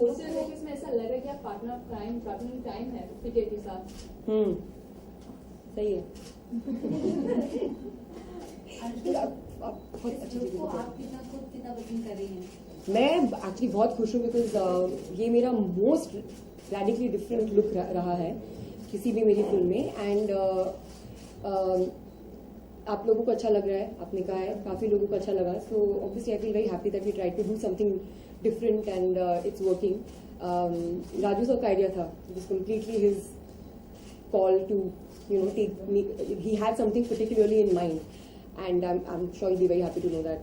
Poster है इसमें ऐसा लग रहा है कि आप पार्टनर टाइम है पीके के साथ। सही है। बहुत अच्छी चीज़ को आप कितना पसंद कर रही हैं? मैं एक्चुअली बहुत खुश हूँ बिकॉज ये मेरा मोस्ट रेडिकली डिफरेंट लुक रहा है किसी भी मेरी फिल्म में। एंड आप लोगों को अच्छा लग रहा है, आपने कहा है काफ़ी लोगों को अच्छा लगा, so obviously I feel very happy that we try to do something different and it's working. Raju sir का आइडिया था, it is completely his call to take me. He had something particularly in mind, and I'm sure you'll be very happy to know that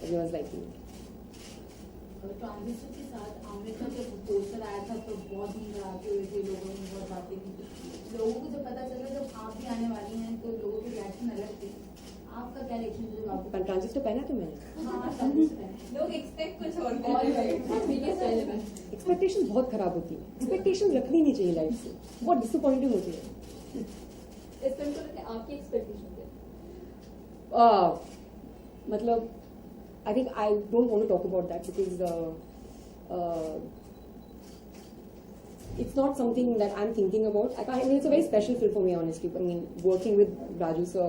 everyone's liking it. Transition के साथ आमिर का जब poster आया था तो बहुत ही धड़ाके हुए थे, लोगों ने बहुत बातें की। लोगों को जब पता चला जब आप भी आने वाली हैं तो लोगों के रिएक्शन अलग थे, आपका क्या रिएक्शन था जब आपको ट्रांजिस्टर पहना तो मैंने? हाँ, ट्रांजिशन है। लोग एक्सपेक्ट कुछ और कर एक्सपेक्टेशन बहुत खराब होती है, एक्सपेक्टेशन रखनी नहीं चाहिए लाइफ से, बहुत डिसअपॉइंटिंग होती है। इस फिल्म को लेकर आपकी एक्सपेक्टेशन मतलब I think I don't want to talk about that because it's not something that I'm thinking about. I mean, it's a very special film for me, honestly. I mean, working with Raju sir,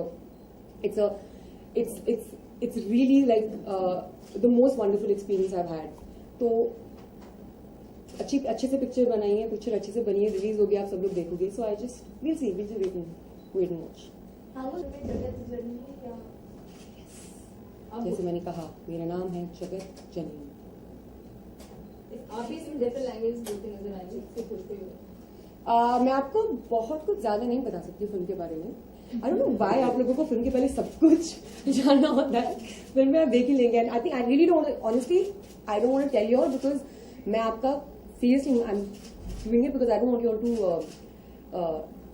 it's really like the most wonderful experience I've had. तो अच्छे से picture बनाई है, picture अच्छे से बनी है, release हो गया, आप सब लोग देखोगे. So I just we'll see, we'll just wait and watch. जैसे मैंने कहा, मेरा नाम है जगत जननी। आप भी इसमें डिफरेंट लैंग्वेज बोलते नजर आएंगे इससे खुलते हुए। मैं आपको बहुत कुछ ज्यादा नहीं बता सकती फिल्म के बारे में। आई डोंट नो व्हाई आप लोगों को फिल्म के पहले सब कुछ जानना होता है, फिल्म में आप देख ही लेंगे। And I think I really don't, honestly I don't want to tell you all because मैं आपका seriously I am doing it because I don't want you all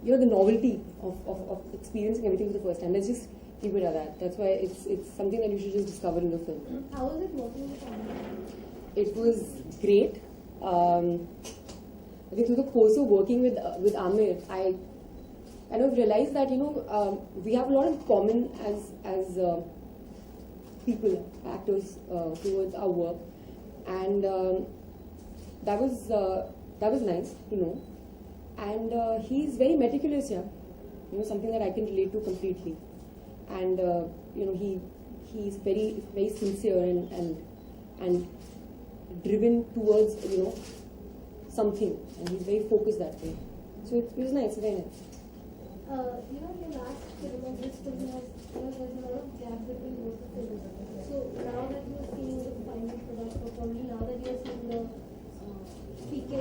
to the novelty of experiencing everything for the first time. Let's just keep it at that. That's why it's something that you should just discover in the film. How was it working with Amir? It was great. I think through the course of working with Amir, I kind of realized that we have a lot in common as people, actors, towards our work, and that was nice to know. And he's very meticulous, something that I can relate to completely. And he's very sincere and driven towards something, and he's very focused that way. So it was nice, very nice. Your last film of this film there's a lot of gap between both the films. So now that you're seeing the final product, or probably now that you're seeing the PK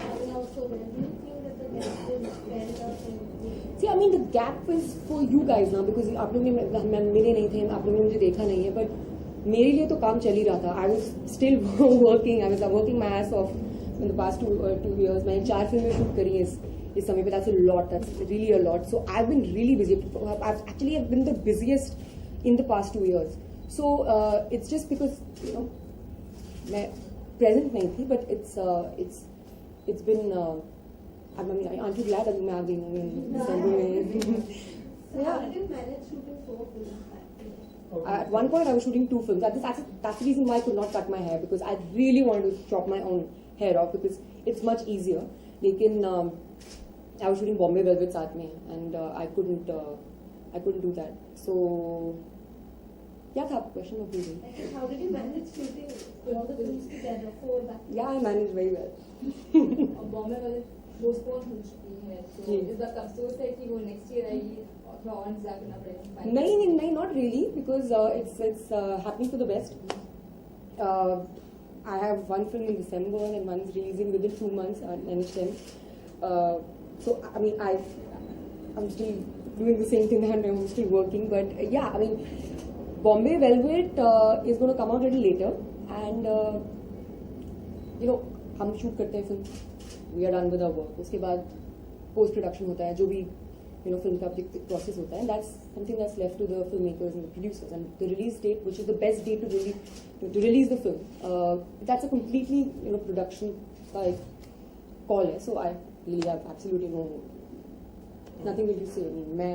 coming out so well, do you think that the gap is fair enough? See, I mean the gap is for you guys now because आप लोग ने मेरे नहीं थे, आप लोगों ने मुझे देखा नहीं है, but मेरे लिए तो काम चल ही रहा था. I was still working. I was working my ass off in the past 2 years. मैंने 4 फिल्में शूट करी हैं इस समय पे. That's a lot. That's really a lot. So I've been really busy. I've been the busiest in the past 2 years. So it's just because मैं present नहीं थी, but it's been. I mean, aren't you glad that मैं आ गई हूँ in December में? How did you manage shooting 4 films? At one point, I was shooting 2 films. That's the reason why I could not cut my hair, because I really wanted to chop my own hair off because it's much easier. लेकिन I was shooting Bombay Velvet साथ में, and I couldn't do that. So क्या था question of the day? How did you manage shooting all the films together 4 back? Yeah, I managed very well. और बॉम्बे वाले postpone हो चुकी है, तो इस बात का अफसोस है कि वो नेक्स्ट ईयर आएगी और थोड़ा और इंतजार करना पड़ेगा. नहीं, not really, because it's happening for the best. I have one film in December and one is releasing within 2 months on NH10. So I mean, I'm still doing the same thing and I'm still working, but yeah, I mean, Bombay Velvet is going to come out a little later, and हम shoot करते हैं film, we are done with our work. उसके बाद post production होता है, जो भी film का process होता है, that's something that's left to the filmmakers and the producers, and the release date, which is the best date to release the film, that's a completely production by call है. So I really have absolutely nothing that you say. I mean, मैं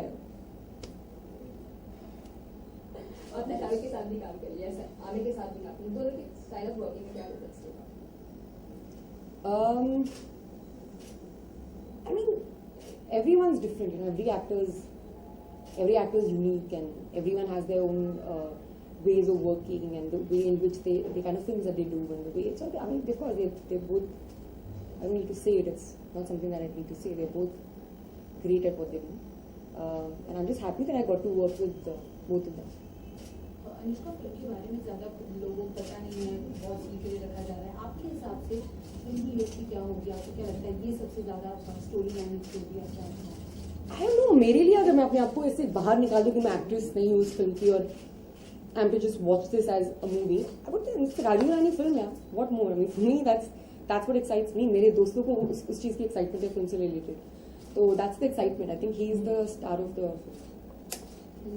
आपने शाहरुख के साथ भी काम कर लिया, आमिर के साथ भी काम किया, दोनों के स्टाइल ऑफ वर्किंग में क्या डिफरेंस होगा? I mean, everyone's different. You know, every actor is unique, and everyone has their own ways of working and the way in which the kind of things that they do and the way. So I mean, of course, they're both. I don't need to say it. It's not something that I need to say. They're both great at what they do, and I'm just happy that I got to work with both of them. Anushka film के बारे में ज़्यादा लोगों को पता नहीं है, बहुत सीक्रेट रखा जा रहा है। आपके हिसाब से फिल्म की यूएसपी क्या होगी? आपको क्या लगता है ये सबसे ज़्यादा स्टोरी लाइन स्टोरी आता है? I don't know, मेरे लिए अगर मैं अपने आप को इससे बाहर निकाल दूँ कि मैं एक्ट्रेस नहीं हूँ इस फिल्म की और I'm to just watch this as a movie, I would think it's a Rajiv Rani film है. What more? I mean, for me that's what excites me. मेरे दोस्तों को उस चीज़ की एक्साइटमेंट है फिल्म से related. So that's the excitement. I think he is the star of the film.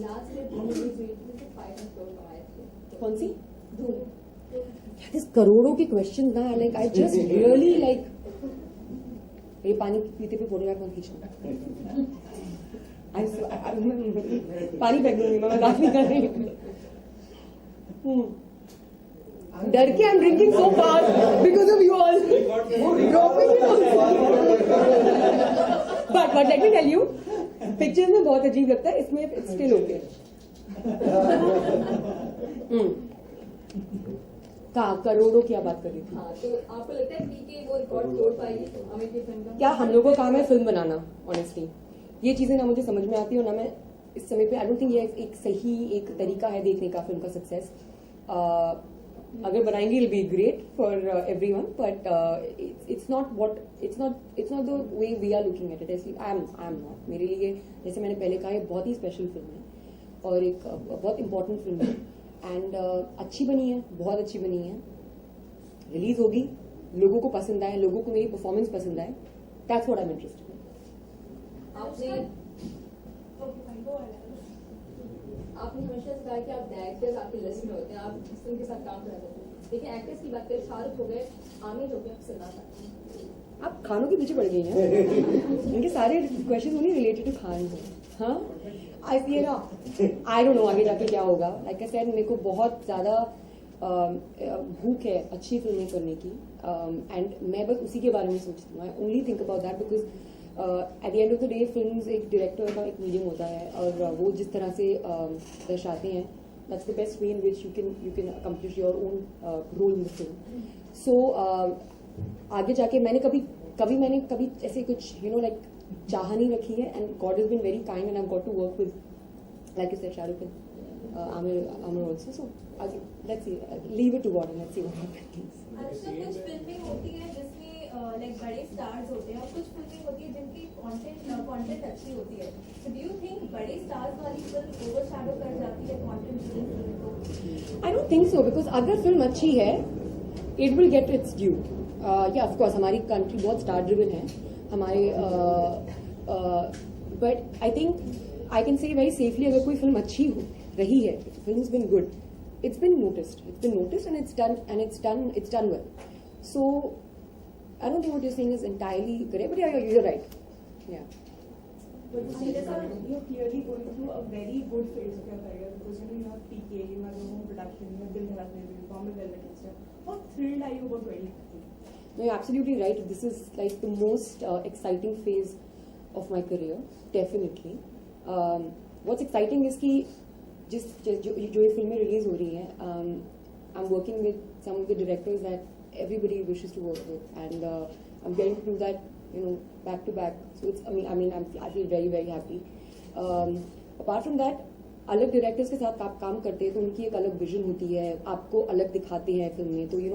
Last year धूम release हुई थी तो 500 करोड़ कमाए थे। कौन सी? धूम। This करोड़ों के क्वेश्चन ना, like I just really like. ये पानी पीते पे फोटोग्राफ मत खींचना। पानी फेंक दूंगी मैं, मजाक नहीं कर रही। डर के I'm drinking so fast because of you all dropping it on. But let me tell you, pictures में बहुत अजीब लगता है, इसमें it's still okay. करोड़ों की बात कर रही थी। हाँ, तो आपको लगता है पीके वो रिकॉर्ड तोड़ पाएगी आमिर की फिल्म का? क्या हम लोगों का काम है फिल्म बनाना? ऑनेस्टली ये चीजें ना मुझे समझ में आती है और ना मैं इस समय पे आई डोंट थिंक ये एक सही एक तरीका है देखने का फिल्म का सक्सेस। अगर बनाएंगे it be great for everyone, but it's not the way we are looking at it. I am not. मेरे लिए जैसे मैंने पहले कहा, ये बहुत ही स्पेशल फिल्म है और एक बहुत इंपॉर्टेंट फिल्म है एंड अच्छी बनी है, बहुत अच्छी बनी है। रिलीज होगी, लोगों को पसंद आए, लोगों को मेरी परफॉर्मेंस पसंद आए, that's what I am interested in. आपने हमेशा से कहा कि आप डायरेक्टर्स आपकी लिस्ट में होते हैं, आप फिल्म के साथ काम करते हैं, लेकिन एक्टर्स की बात करें, शाहरुख हो गए, आमिर हो गए, अब सलमान खान। आप खानों के पीछे पड़ गई हैं। इनके सारे question only related to Khan है। हाँ, आई सी ना, आई डोंट नो आगे जाके क्या होगा। लाइक आई सेड, मेरे को बहुत ज्यादा भूख है अच्छी फिल्में करने की, एंड मैं बस उसी के बारे में सोचती हूँ। I only think about that because at the end of the day film एक डायरेक्टर का एक मीडियम होता है और वो जिस तरह से दर्शाते हैं, that's the best way in which you can accomplish your own role in the film. So आगे जाके मैंने कभी ऐसे कुछ लाइक चाह नहीं रखी है, and God has been very kind and I got to work with like you said Shahrukh and Aamir also. So let's see, leave it to God and let's see what happens. अच्छा, कुछ फिल्में होती है जिसमें लाइक बड़े स्टार्स होते हैं और कुछ फिल्में होती है जिनकी कंटेंट अच्छी होती है। सो डू यू थिंक बड़े स्टार्स वाली फिल्म ओवरशैडो कर जाती है कंटेंट फिल्म को? I don't think so, because अगर फिल्म अच्छी है it will get it's due. या ऑफ कोर्स हमारी कंट्री बहुत स्टार ड्रिवन है हमारे, but I think I can say very safely, अगर कोई फिल्म अच्छी रही है, film is been good, it's been noticed and it's done well. So I don't think what you're saying is entirely correct, but yeah, you're right. Yeah. But you're clearly going through a very good phase of your career because you have PK, you have your own production, you have Dil Dhadakne Mein, Bombay Velvet and stuff. How thrilled are you about 2015? No, you're absolutely right. This is like the most exciting phase of my career, definitely. What's exciting is कि जो ये फिल्में release हो रही हैं, I am working with some of the directors that everybody wishes to work with, and I am getting to do that back to back. So it's I feel very very happy. Apart from that, अलग directors के साथ आप काम करते हैं तो उनकी एक अलग विजन होती है, आपको अलग दिखाते हैं फिल्म में. तो I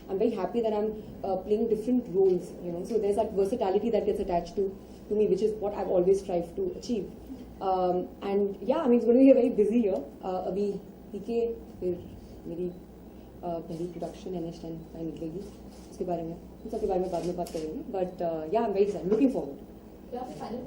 am very happy that I am playing different roles, so there is that versatility that gets attached to me, which is what I always strive to achieve. And yeah, I mean, it's going to be a very busy year. अभी पीके, फिर मेरी पहली production NH10 में निकलेगी, उसके बारे में बाद में बात करेंगे. But yeah, I'm very excited, looking forward. क्या आपने फाइनल